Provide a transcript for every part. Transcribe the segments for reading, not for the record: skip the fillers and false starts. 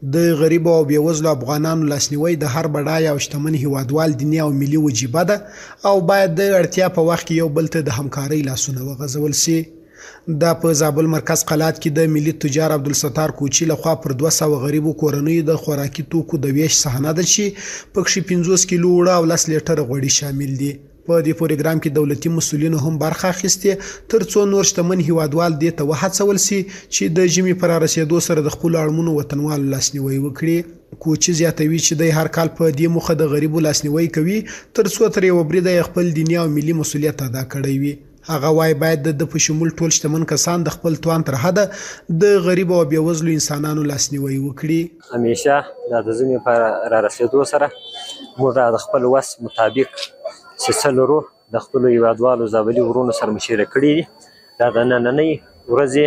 د غریبو او بېوزلو افغانانو لاسنیوی د هر بډای او شتمن هیوادوال دیني او ملي وجیبه ده او باید د اړتیا په وخت کې یو بل ته د همکارۍ لاسونه وغځول سي. دا په زابل مرکز قلات کې د ملي تجار عبدالستار کوچي لخوا پر 200 غریبو کورنیو د خوراکي توکو د ویش صحنه ده چې پکې 50 کیلو وړه او 10 لیټر غوړي شامل دي. په دې پروګرام کې دولتي مسؤلینو هم برخه اخیستې ترڅو نور شتمن هیوادوال دې ته وهڅول سي چې د ژمي پر رسیدو سره د خپل اړمنو وطنوالو لاسنیوی وکړي. کوچي زیاتوي چې د هر کال په دې موخه د غریبو لاسنیوی کوي ترڅو تر یو بریده خپل دیني او ملي مسؤلیت ادا کړی وي. هغه وايي باید د په شمول ټول شتمن کسان د خپل توان تر حده د غریب او بېوزلو انسانانو لاسنیوی وکړي. همیشه د ژمي پر رسیدو سره موږ د خپل وس مطابق چې لرو د خپلو هیوادوالو زابلي ورونو سره مشوره کړې دي. دا د نننۍ ورځې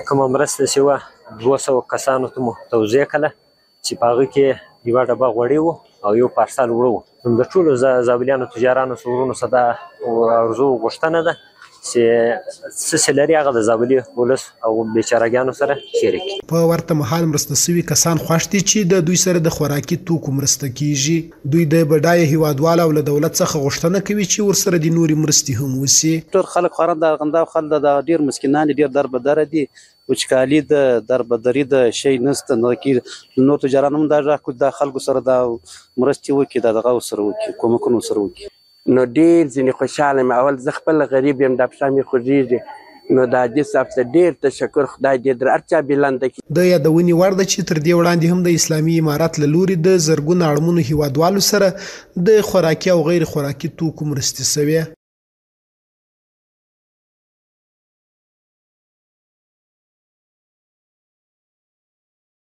کومه مرسته چې وه 200 کسانو ته مو توزیع کړه چې په هغه کې یوه ډبه غوړي وو او یو پارسل وړه وو. د ټولو زابلیانو تجارانو ورونو څخه دا ارزو غوښتنه ده چې څه چې لري هغه د زابلي ولس او بیچارهګانو سره شریک کړي. په ورته مهال مرسته سوي کسان خوښ دي چې د دوی سره د خوراکي توکو مرسته کیږي. دوی د بډایه هیوادوالو او له دولت څخه غوښتنه کوي چې ورسره د نورې مرستې هم وسي. ټول خلک خورا د ارغنداب خلک د ډیر مسکینان ډیر دربدره دي وچکالي د دربدري د شی نسته نو کې نور تجاران هم د خلکو سره د مرستې وکړي دغه سره وکړي کومکونه سره وکړي. نو ډیر ځینې خوشحاله یم. اول زه خپل غریب یم د پښه مې خوږېږي نو د حاجي صاحب څخه ډیر تشکر خدای دې در هر چا بلنده کړي. د یادونې وړ ده چې تر دې وړاندې هم د اسلامي امارت له لورې د زرګونو اړمنو هیوادوالو سره د خوراکي او غیر خوراکي توکو مرستې سوې.